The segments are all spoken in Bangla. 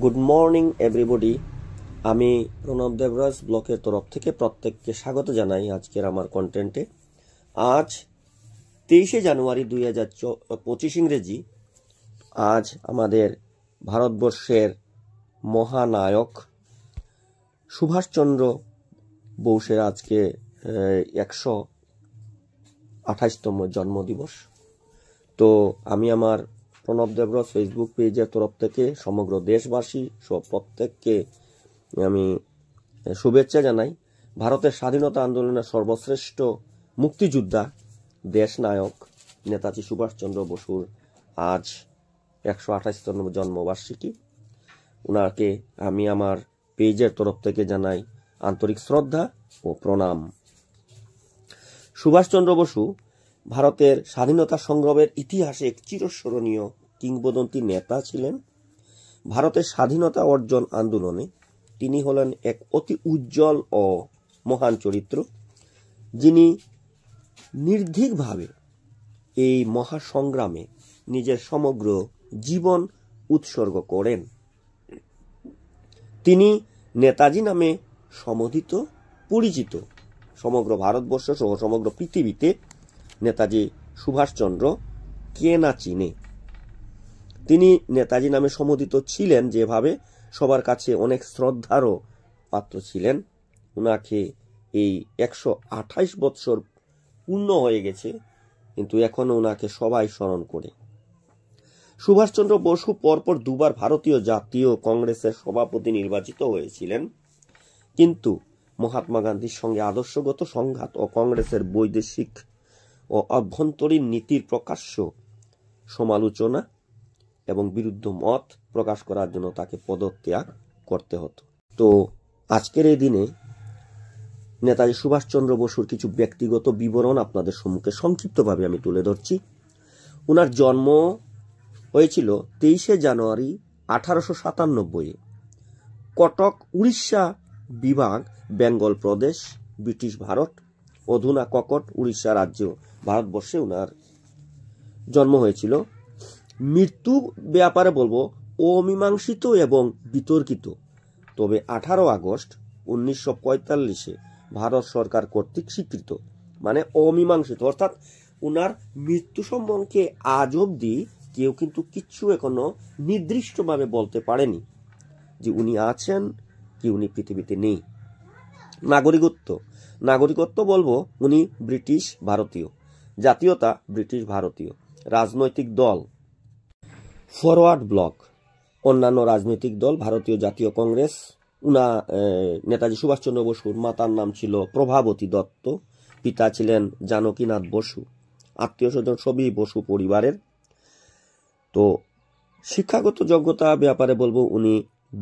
Good morning everybody. আমি প্রণব দেবরাজ ব্লকের তরফ থেকে প্রত্যেককে স্বাগত জানাই আজকের আমার কন্টেন্টে। আজ 23শে জানুয়ারি 2025 ইংরেজি। আজ আমাদের ভারতবর্ষের মহানায়ক সুভাষচন্দ্র বোসের আজকে 128তম জন্মদিবস। তো আমি আমার প্রণব দেবরাজ ফেসবুক পেজের তরফ থেকে সমগ্র দেশবাসী সব প্রত্যেককে আমি শুভেচ্ছা জানাই। ভারতের স্বাধীনতা আন্দোলনের সর্বশ্রেষ্ঠ মুক্তিযোদ্ধা দেশ নায়ক নেতাজি সুভাষচন্দ্র বসুর আজ 128তম জন্মবার্ষিকী। ওনাকে আমি আমার পেজের তরফ থেকে জানাই আন্তরিক শ্রদ্ধা ও প্রণাম। সুভাষচন্দ্র বসু ভারতের স্বাধীনতা সংগ্রামের ইতিহাসে এক চিরস্মরণীয় কিংবদন্তি নেতা ছিলেন। ভারতের স্বাধীনতা অর্জন আন্দোলনে তিনি হলেন এক অতি উজ্জ্বল ও মহান চরিত্র, যিনি নির্ভীকভাবে এই মহাসংগ্রামে নিজের সমগ্র জীবন উৎসর্গ করেন। তিনি নেতাজি নামে সমধিত পরিচিত। সমগ্র ভারতবর্ষ সহ সমগ্র পৃথিবীতে নেতাজি সুভাষচন্দ্র কে না চিনে। তিনি নেতাজি নামে সম্বোধিত ছিলেন যেভাবে সবার কাছে অনেক শ্রদ্ধারও পাত্র ছিলেন। উনাকে এই 128 বৎসর পূর্ণ হয়ে গেছে, কিন্তু এখনো উনাকে সবাই স্মরণ করে। সুভাষচন্দ্র বসু পরপর দুবার ভারতীয় জাতীয় কংগ্রেসের সভাপতি নির্বাচিত হয়েছিলেন, কিন্তু মহাত্মা গান্ধীর সঙ্গে আদর্শগত সংঘাত ও কংগ্রেসের বৈদেশিক ও অভ্যন্তরীণ নীতির প্রকাশ্য সমালোচনা এবং বিরুদ্ধ মত প্রকাশ করার জন্য তাকে পদত্যাগ করতে হতো। তো আজকের এই দিনে নেতাজি সুভাষচন্দ্র বসুর কিছু ব্যক্তিগত বিবরণ আপনাদের সম্মুখে সংক্ষিপ্তভাবে আমি তুলে ধরছি। ওনার জন্ম হয়েছিল 23শে জানুয়ারি 1897-এ কটক, উড়িষ্যা বিভাগ, বেঙ্গল প্রদেশ, ব্রিটিশ ভারত, অধুনা ককট, উড়িষ্যা রাজ্য, ভারতবর্ষে ওনার জন্ম হয়েছিল। মৃত্যু ব্যাপারে বলবো অমীমাংসিত এবং বিতর্কিত, তবে 18 আগস্ট 1945-এ ভারত সরকার কর্তৃক স্বীকৃত, মানে অমীমাংসিত, অর্থাৎ ওনার মৃত্যু সম্পর্কে আজ অবধি কেউ কিন্তু কিচ্ছু এখনো নির্দিষ্টভাবে বলতে পারেনি যে উনি আছেন কি উনি পৃথিবীতে নেই। নাগরিকত্ব বলবো উনি ব্রিটিশ ভারতীয়, জাতীয়তা ব্রিটিশ ভারতীয়, রাজনৈতিক দল ফরওয়ার্ড ব্লক, অন্যান্য রাজনৈতিক দল ভারতীয় জাতীয় কংগ্রেস। নেতাজি সুভাষচন্দ্র বসুর মাতার নাম ছিল প্রভাবতী দত্ত, পিতা ছিলেন জানকীনাথ বসু। আত্মীয় স্বজন সবই বসু পরিবারের। তো শিক্ষাগত যোগ্যতা ব্যাপারে বলবো উনি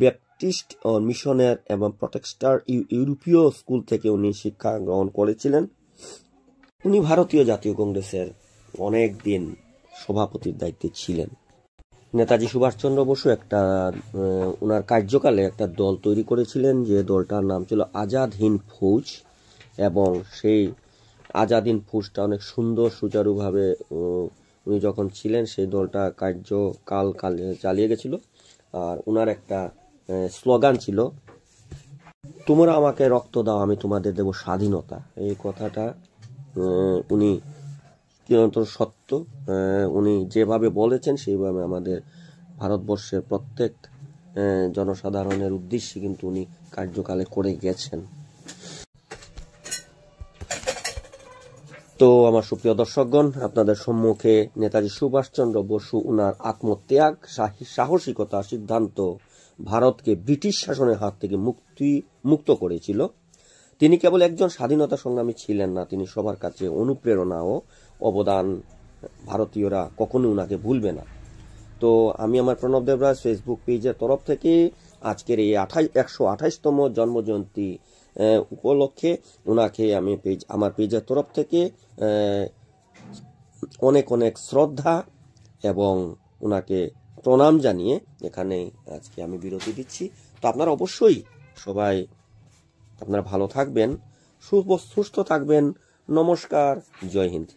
ব্যাপটিস্ট মিশনের এবং প্রটেস্ট্যান্ট ইউরোপীয় স্কুল থেকে উনি শিক্ষা গ্রহণ করেছিলেন। উনি ভারতীয় জাতীয় কংগ্রেসের অনেক দিন সভাপতির দায়িত্বে ছিলেন। নেতাজি সুভাষচন্দ্র বসু ওনার কার্যকালে একটা দল তৈরি করেছিলেন, যে দলটার নাম ছিল আজাদ হিন্দ ফৌজ, এবং সেই আজাদ হিন্দ ফৌজটা অনেক সুন্দর সুচারুভাবে উনি যখন ছিলেন সেই দলটা কার্যকাল চালিয়ে গেছিল। আর ওনার একটা স্লোগান ছিল, তোমরা আমাকে রক্ত দাও, আমি তোমাদের দেব স্বাধীনতা। এই কথাটা উনি চিরন্তন সত্য। উনি যেভাবে বলেছেন সেইভাবে আমাদের ভারতবর্ষের প্রত্যেক জনসাধারণের উদ্দেশ্যে কিন্তু উনি কার্যকালে করে গেছেন। তো আমার সুপ্রিয় দর্শকগণ, আপনাদের সম্মুখে নেতাজি সুভাষচন্দ্র বসু উনার আত্মত্যাগ, সাহসিকতা, সিদ্ধান্ত ভারতকে ব্রিটিশ শাসনের হাত থেকে মুক্ত করেছিল। তিনি কেবল একজন স্বাধীনতা সংগ্রামী ছিলেন না, তিনি সবার কাছে অনুপ্রেরণা ও অবদান। ভারতীয়রা কখনো উনাকে ভুলবে না। তো আমি আমার প্রণব দেবরাজ ফেসবুক পেজের তরফ থেকে আজকের এই 128তম জন্মজয়ন্তী উপলক্ষে ওনাকে আমি আমার পেজের তরফ থেকে অনেক অনেক শ্রদ্ধা এবং ওনাকে প্রণাম জানিয়ে এখানে আজকে আমি বিরতি দিচ্ছি। তো আপনারা অবশ্যই সবাই আপনারা ভালো থাকবেন, সুস্থ থাকবেন। নমস্কার, জয় হিন্দ।